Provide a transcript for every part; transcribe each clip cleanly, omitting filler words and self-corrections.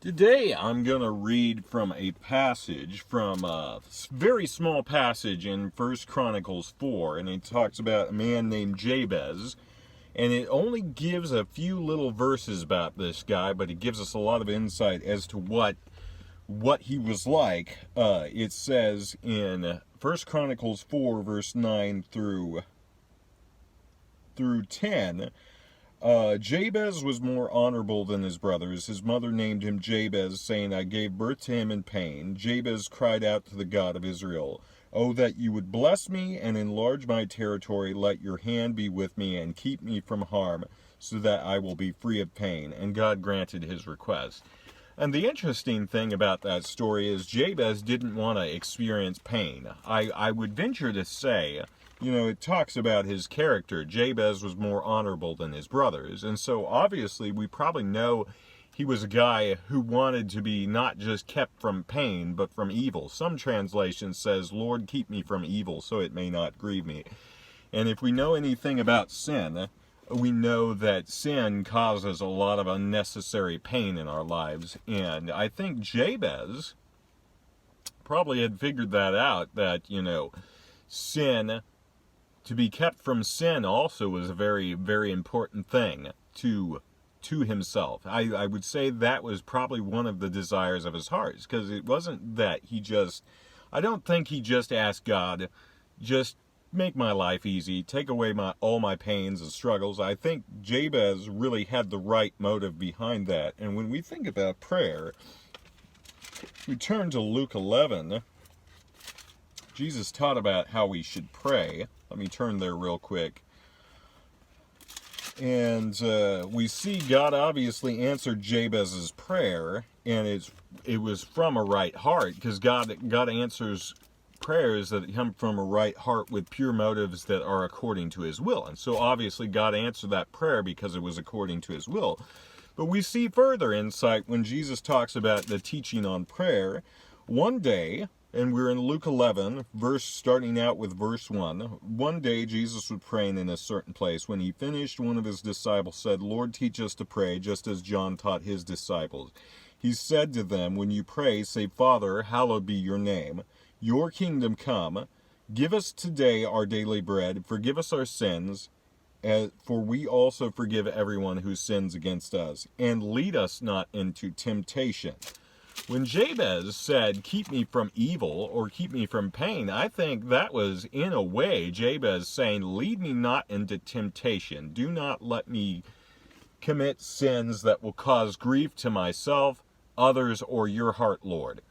Today I'm going to read from a passage, from a very small passage in 1 Chronicles 4, and it talks about a man named Jabez, and it only gives a few little verses about this guy, but it gives us a lot of insight as to what he was like. It says in 1 Chronicles 4, verse 9 through 10, Jabez was more honorable than his brothers. His mother named him Jabez, saying, I gave birth to him in pain. Jabez cried out to the God of Israel, Oh, that you would bless me and enlarge my territory. Let your hand be with me and keep me from harm, so that I will be free of pain. And God granted his request. And the interesting thing about that story is Jabez didn't want to experience pain. I would venture to say, it talks about his character. Jabez was more honorable than his brothers. And so obviously we probably know he was a guy who wanted to be not just kept from pain, but from evil. Some translation says, Lord, keep me from evil, so it may not grieve me. And if we know anything about sin, we know that sin causes a lot of unnecessary pain in our lives. And I think Jabez probably had figured that out, that, sin, to be kept from sin also was a very, very important thing to himself. I would say that was probably one of the desires of his heart, because it wasn't that I don't think he just asked God, just make my life easy, take away all my pains and struggles. I think Jabez really had the right motive behind that. And when we think about prayer, we turn to Luke 11. Jesus taught about how we should pray. Let me turn there real quick. And we see God obviously answered Jabez's prayer, and it was from a right heart, because God answers prayers that come from a right heart with pure motives that are according to his will. And so obviously God answered that prayer because it was according to his will. But we see further insight when Jesus talks about the teaching on prayer. One day, and we're in Luke 11, starting out with verse 1. One day Jesus was praying in a certain place. When he finished, one of his disciples said, Lord, teach us to pray, just as John taught his disciples. He said to them, when you pray, say, Father, hallowed be your name. Your kingdom come. Give us today our daily bread. Forgive us our sins, for we also forgive everyone who sins against us. And lead us not into temptation. When Jabez said, keep me from evil or keep me from pain, I think that was, in a way, Jabez saying, lead me not into temptation. Do not let me commit sins that will cause grief to myself, others, or your heart, Lord.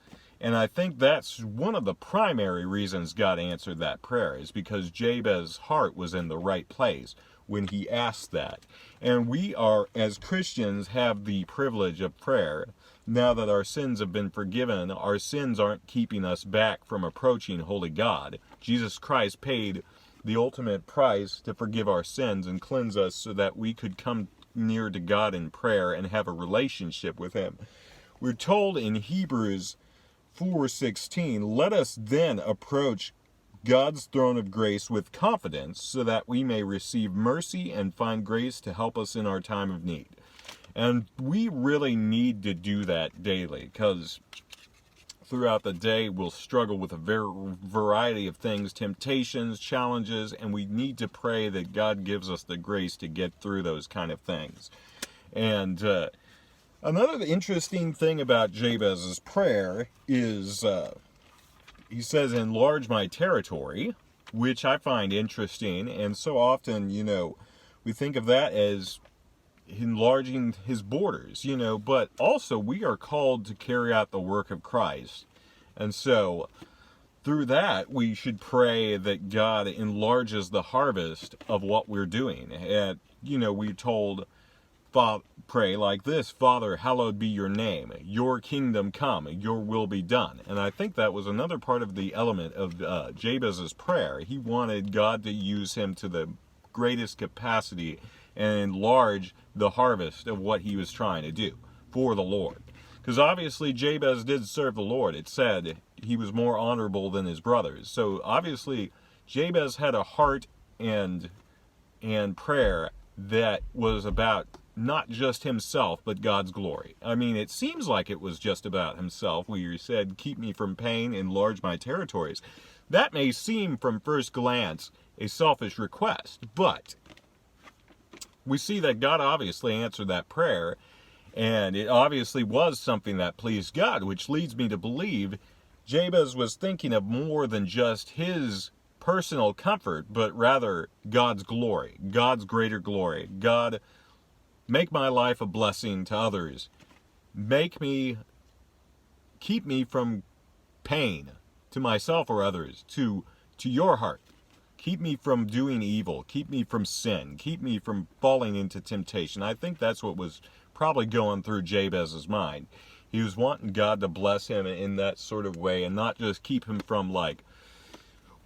And I think that's one of the primary reasons God answered that prayer, is because Jabez's heart was in the right place when he asked that. And we are, as Christians, have the privilege of prayer. Now that our sins have been forgiven, our sins aren't keeping us back from approaching holy God. Jesus Christ paid the ultimate price to forgive our sins and cleanse us so that we could come near to God in prayer and have a relationship with him. We're told in Hebrews 4:16, let us then approach God's throne of grace with confidence so that we may receive mercy and find grace to help us in our time of need. And we really need to do that daily, because throughout the day we'll struggle with a variety of things, temptations, challenges, and we need to pray that God gives us the grace to get through those kind of things. And another interesting thing about Jabez's prayer is he says, enlarge my territory, which I find interesting. And so often, we think of that as enlarging his borders, but also we are called to carry out the work of Christ. And so through that, we should pray that God enlarges the harvest of what we're doing. And, we're told, pray like this, Father, hallowed be your name. Your kingdom come. Your will be done. And I think that was another part of the element of Jabez's prayer. He wanted God to use him to the greatest capacity and enlarge the harvest of what he was trying to do for the Lord. Because obviously Jabez did serve the Lord. It said he was more honorable than his brothers. So obviously Jabez had a heart and prayer that was about not just himself, but God's glory. I mean, it seems like it was just about himself, where he said, keep me from pain, enlarge my territories. That may seem from first glance a selfish request, but we see that God obviously answered that prayer, and it obviously was something that pleased God, which leads me to believe Jabez was thinking of more than just his personal comfort, but rather God's glory, God's greater glory. God, make my life a blessing to others. Keep me from pain to myself or others, to your heart. Keep me from doing evil. Keep me from sin. Keep me from falling into temptation. I think that's what was probably going through Jabez's mind. He was wanting God to bless him in that sort of way, and not just keep him from like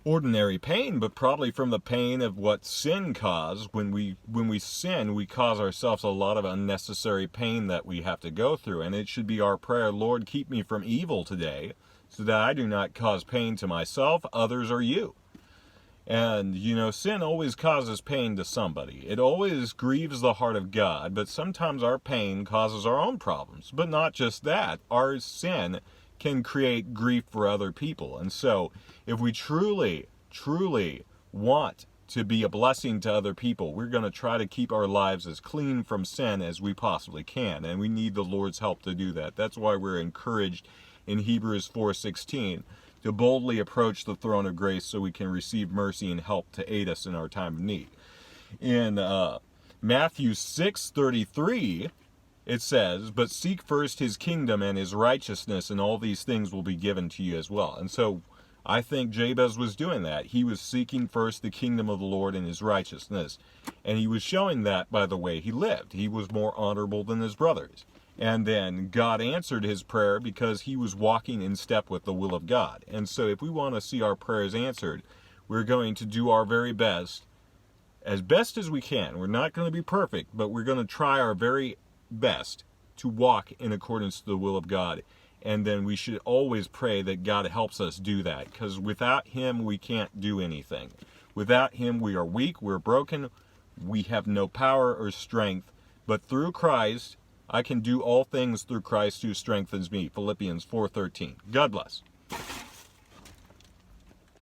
ordinary pain, but probably from the pain of what sin caused. When we sin, we cause ourselves a lot of unnecessary pain that we have to go through. And it should be our prayer, Lord, keep me from evil today, so that I do not cause pain to myself, others, or you. And, sin always causes pain to somebody. It always grieves the heart of God, but sometimes our pain causes our own problems. But not just that. Our sin can create grief for other people. And so, if we truly, truly want to be a blessing to other people, we're going to try to keep our lives as clean from sin as we possibly can. And we need the Lord's help to do that. That's why we're encouraged in Hebrews 4:16 to boldly approach the throne of grace so we can receive mercy and help to aid us in our time of need. In Matthew 6:33, it says, but seek first his kingdom and his righteousness, and all these things will be given to you as well. And so I think Jabez was doing that. He was seeking first the kingdom of the Lord and his righteousness. And he was showing that by the way he lived. He was more honorable than his brothers. And then God answered his prayer because he was walking in step with the will of God. And so if we want to see our prayers answered, we're going to do our very best as we can. We're not going to be perfect, but we're going to try our very best to walk in accordance to the will of God. And then we should always pray that God helps us do that, because without him we can't do anything. Without him we are weak, we're broken, we have no power or strength. But through Christ, I can do all things through Christ who strengthens me. Philippians 4:13. God bless.